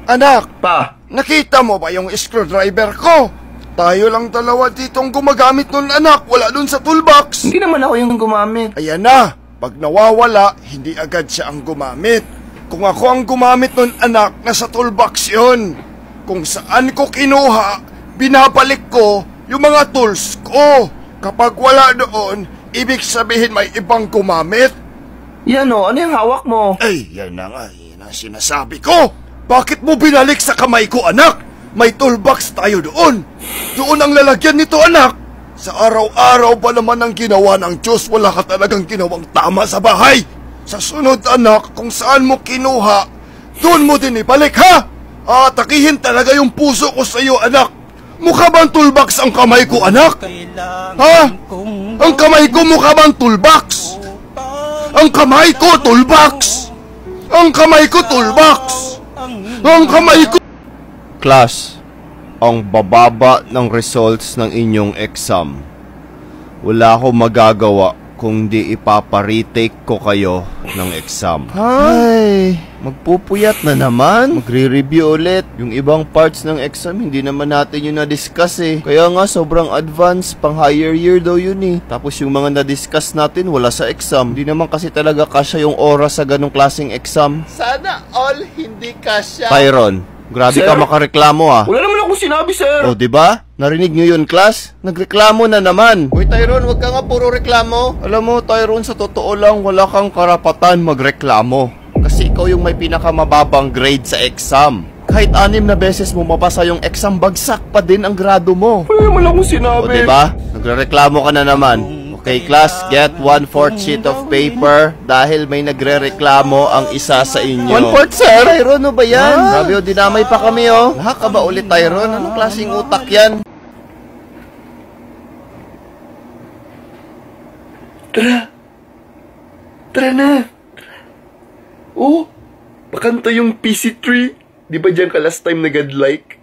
Anak, Pa, nakita mo ba yung screwdriver ko? Tayo lang dalawa ditong gumagamit nun, anak. Wala dun sa toolbox. hindi naman ako yung gumamit. Ayan na. Pag nawawala, hindi agad siya ang gumamit. Kung ako ang gumamit nun, anak, nasa toolbox yun. Kung saan ko kinuha, binabalik ko yung mga tools ko. Kapag wala doon, ibig sabihin may ibang gumamit. Yan o, ano yung hawak mo? Ay, yan na nga. Yan ang sinasabi ko. Bakit mo binalik sa kamay ko, anak? May toolbox tayo doon. Doon ang lalagyan nito, anak. Sa araw-araw ba naman ang ginawa ng Diyos, wala ka talagang ginawang tama sa bahay. Sa sunod, anak, kung saan mo kinuha, doon mo din ibalik, ha? Atakihin talaga yung puso ko sa iyo, anak. Mukha bang toolbox ang kamay ko, anak? Ha? Ang kamay ko mukha bang toolbox? Ang kamay ko, toolbox! Ang kamay ko, toolbox! Ang kamay ko... Class, ang bababa ng results ng inyong exam. Wala akong magagawa kung di ipapa-retake ko kayo ng exam. Ay, magpupuyat na naman. Magre-review ulit. Yung ibang parts ng exam, hindi naman natin yung na-discuss eh. Kaya nga, sobrang advanced, pang higher year daw yun eh. Tapos yung mga na-discuss natin, wala sa exam. Hindi naman kasi talaga kasya yung oras sa ganong klaseng exam. Sana all hindi kasya. Tyron, grabe Sir? ka makareklamo ah. Wala naman akong sinabi, sir. O, diba? Narinig nyo yun, class? Nagreklamo na naman. Uy, Tyrone, wag ka nga puro reklamo. Alam mo, Tyrone, sa totoo lang, wala kang karapatan magreklamo. Kasi ikaw yung may pinakamababang grade sa exam. Kahit 6 na beses mo mapasa yung exam, bagsak pa din ang grado mo. Wala naman akong sinabi. O, diba? Nagrereklamo ka na naman. Okay, class, get 1/4 sheet of paper dahil may nagre-reklamo ang isa sa inyo. 1/4, sir? Tyrone, ano ba yan? Grabe, dinamay pa kami, oh. Lahat ka ba ulit, Tyrone? Anong klaseng utak yan? Tara na. Oh, pakanta yung PC3. Di ba dyan ka last time na godlike?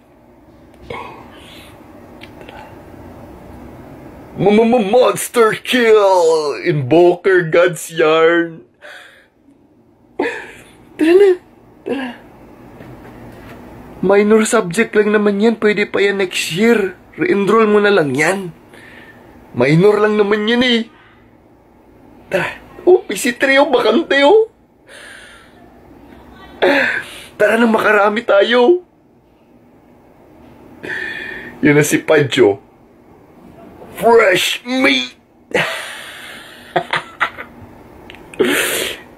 Monster kill! Invoker God's yarn! Tara na! Tara! Minor subject lang naman yan. Pwede pa yan next year. Re-enroll mo na lang yan. Minor lang naman yan eh. Tara! Oh, PC3 oh! Bakante oh! Tara na, makarami tayo! Yan na si Padjo. Fresh meat!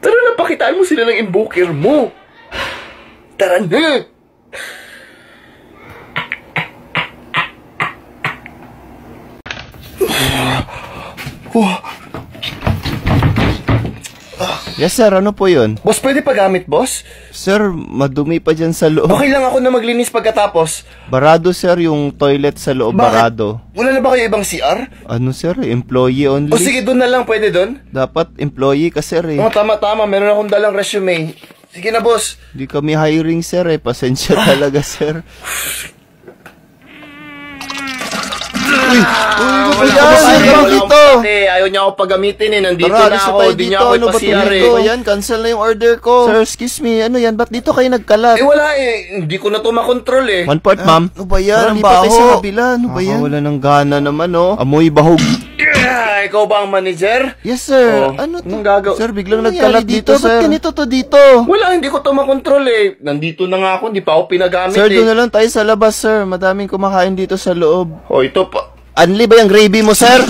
Tara na, pakitaan mo sila ng invoker mo. Tara na! Yes, sir. Ano po yun? Boss, pwede pa gamit, boss? Sir, madumi pa dyan sa loob. Okay lang ako na maglinis pagkatapos. Barado, sir, yung toilet sa loob. Bakit? Barado. Wala na ba kayo ibang CR? Ano, sir? Employee only. O sige, doon na lang. Pwede doon? Dapat employee ka, sir, eh. Oh, tama. Meron akong dalang resume. Sige na, boss. Di kami hiring, sir, eh. Pasensya talaga, sir. Uy, ano ba yan? Sir, dito. Ayaw niya ako pagamitin eh. Nandito Tara, na alis ako. Di niya ako Ano ba ipasiyar eh. ito? Yan, cancel na yung order ko. Sir, excuse me. Ano yan? Ba't dito kayo nagkalat? Eh wala eh. Hindi ko na to makontrol eh. 1/4, ma'am. Ano ba yan? Ang baho. Tayo sa kabila. Ano ba yan? Wala ng gana naman, oh. Amoy bahog. Ikaw ba ang manager? Yes, sir. Oh, Ano to? anong gagaw? Sir, biglang Ano nagkalat nangyari dito, sir. Ba't ganito to dito? Wala, hindi ko to makontrol eh. Nandito na nga ako. Hindi pa ako pinagamit Sir, eh. doon na lang tayo sa labas, sir. Madaming kumakain dito sa loob. Oh, ito pa. Anli ba yung gravy mo, sir?